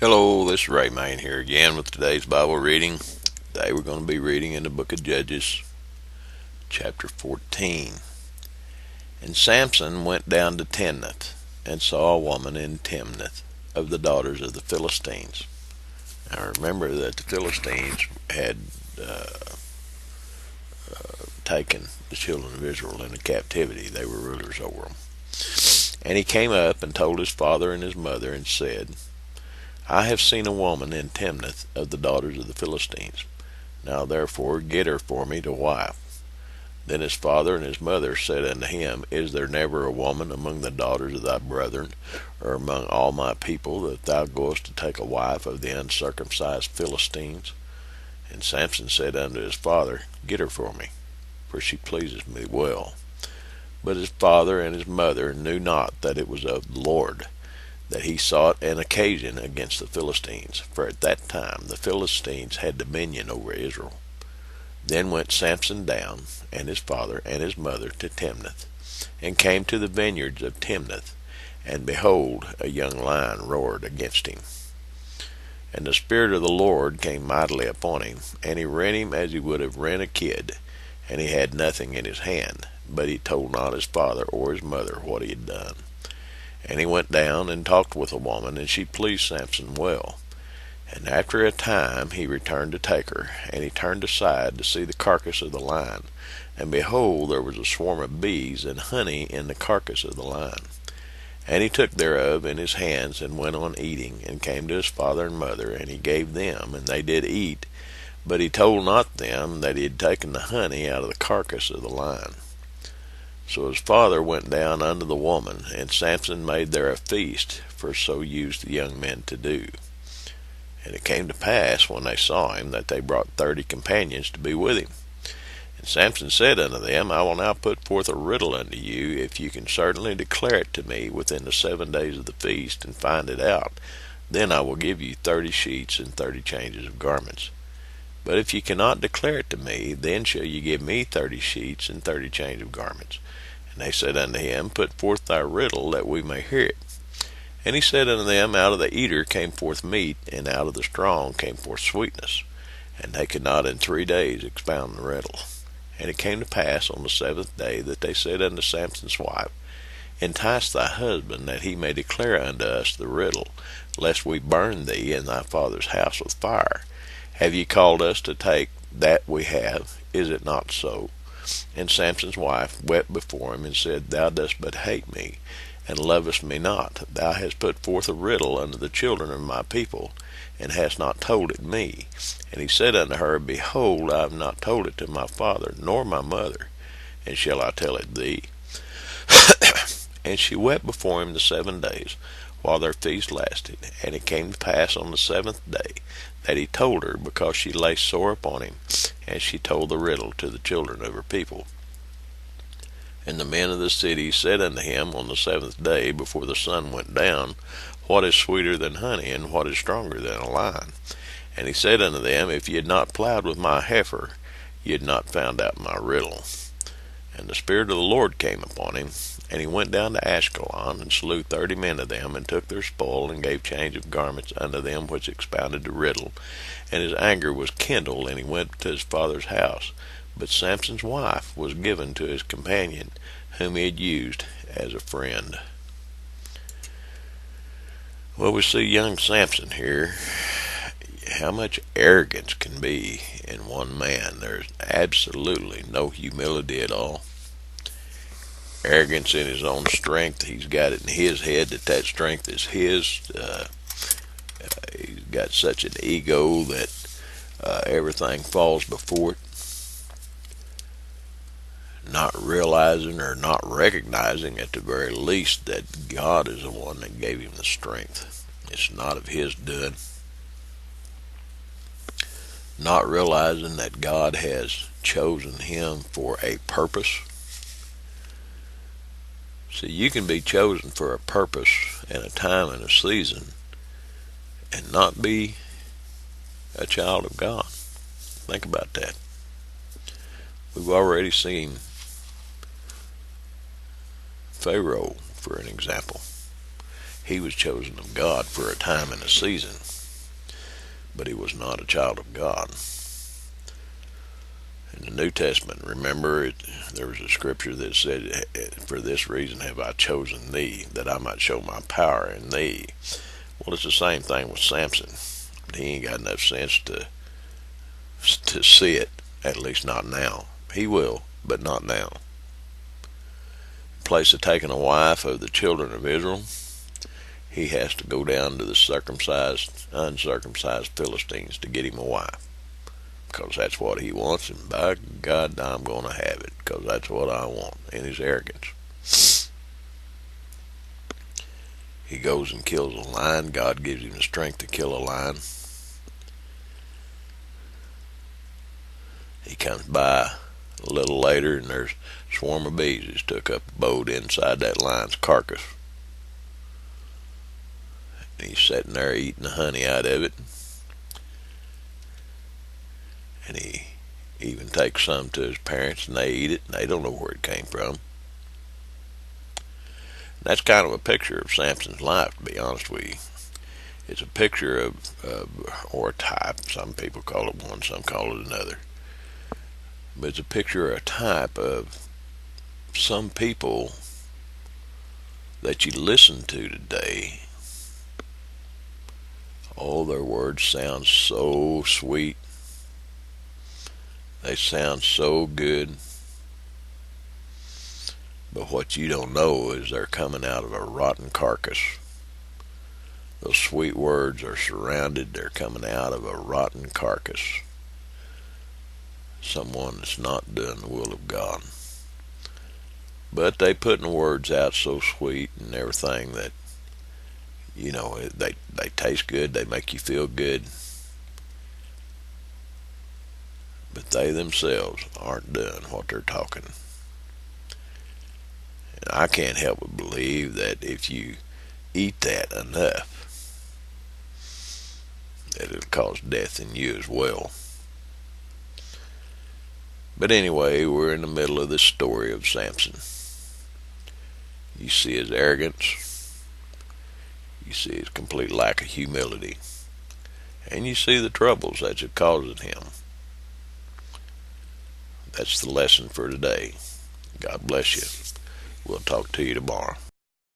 Hello, this is Ray Main here again with today's Bible reading. Today we're going to be reading in the book of Judges, chapter 14. And Samson went down to Timnath and saw a woman in Timnath of the daughters of the Philistines. Now remember that the Philistines had taken the children of Israel into captivity. They were rulers over them. And he came up and told his father and his mother and said, I have seen a woman in Timnath of the daughters of the Philistines. Now therefore get her for me to wife. Then his father and his mother said unto him, Is there never a woman among the daughters of thy brethren, or among all my people, that thou goest to take a wife of the uncircumcised Philistines? And Samson said unto his father, Get her for me, for she pleases me well. But his father and his mother knew not that it was of the Lord, that he sought an occasion against the Philistines, for at that time the Philistines had dominion over Israel. Then went Samson down, and his father and his mother, to Timnath, and came to the vineyards of Timnath, and behold, a young lion roared against him. And the Spirit of the Lord came mightily upon him, and he rent him as he would have rent a kid, and he had nothing in his hand, but he told not his father or his mother what he had done. And he went down and talked with a woman, and she pleased Samson well. And after a time he returned to take her, and he turned aside to see the carcass of the lion. And behold, there was a swarm of bees and honey in the carcass of the lion. And he took thereof in his hands, and went on eating, and came to his father and mother, and he gave them, and they did eat. But he told not them that he had taken the honey out of the carcass of the lion. So his father went down unto the woman, and Samson made there a feast, for so used the young men to do. And it came to pass, when they saw him, that they brought 30 companions to be with him. And Samson said unto them, I will now put forth a riddle unto you, if you can certainly declare it to me within the 7 days of the feast, and find it out. Then I will give you 30 sheets and 30 changes of garments. But if you cannot declare it to me, then shall you give me 30 sheets and 30 changes of garments. And they said unto him, Put forth thy riddle, that we may hear it. And he said unto them, Out of the eater came forth meat, and out of the strong came forth sweetness. And they could not in 3 days expound the riddle. And it came to pass on the 7th day that they said unto Samson's wife, Entice thy husband, that he may declare unto us the riddle, lest we burn thee and thy father's house with fire. Have ye called us to take that we have? Is it not so? And Samson's wife wept before him, and said, Thou dost but hate me, and lovest me not. Thou hast put forth a riddle unto the children of my people, and hast not told it me. And he said unto her, Behold, I have not told it to my father, nor my mother, and shall I tell it thee? And she wept before him the 7 days, while their feast lasted. And it came to pass on the 7th day, that he told her, because she lay sore upon him, and she told the riddle to the children of her people. And the men of the city said unto him on the 7th day, before the sun went down, What is sweeter than honey, and what is stronger than a lion? And he said unto them, If ye had not plowed with my heifer, ye had not found out my riddle. And the Spirit of the Lord came upon him, and he went down to Ashkelon, and slew 30 men of them, and took their spoil, and gave change of garments unto them which expounded the riddle. And his anger was kindled, and he went to his father's house. But Samson's wife was given to his companion, whom he had used as a friend. Well, we see young Samson here. How much arrogance can be in one man. There's absolutely no humility at all. Arrogance in his own strength. He's got it in his head that strength is his. He's got such an ego that everything falls before it. Not realizing, or not recognizing at the very least, that God is the one that gave him the strength. It's not of his doing. Not realizing that God has chosen him for a purpose. See, you can be chosen for a purpose and a time and a season and not be a child of God. Think about that. We've already seen Pharaoh, for an example. He was chosen of God for a time and a season, but he was not a child of God. In the New Testament, remember, there was a scripture that said, "For this reason have I chosen thee, that I might show my power in thee." Well, it's the same thing with Samson. He ain't got enough sense to see it, at least not now. He will, but not now. In place of taking a wife of the children of Israel, he has to go down to the circumcised, uncircumcised Philistines to get him a wife. Because that's what he wants, and by God, I'm going to have it, because that's what I want, in his arrogance. He goes and kills a lion. God gives him the strength to kill a lion. He comes by a little later, and there's a swarm of bees that's took up abode inside that lion's carcass. And he's sitting there eating the honey out of it. And he even takes some to his parents, and they eat it, and they don't know where it came from. And that's kind of a picture of Samson's life, to be honest with you. It's a picture of, or a type. Some people call it one, some call it another. But it's a picture or a type of some people that you listen to today. All their words sound so sweet. They sound so good. But what you don't know is they're coming out of a rotten carcass. Those sweet words are surrounded. They're coming out of a rotten carcass. Someone that's not doing the will of God. But they putting words out so sweet and everything that, you know, they taste good. They make you feel good. But they themselves aren't doing what they're talking. And I can't help but believe that if you eat that enough, that it'll cause death in you as well. But anyway, we're in the middle of this story of Samson. You see his arrogance. You see his complete lack of humility. And you see the troubles that it causes him. That's the lesson for today. God bless you. We'll talk to you tomorrow.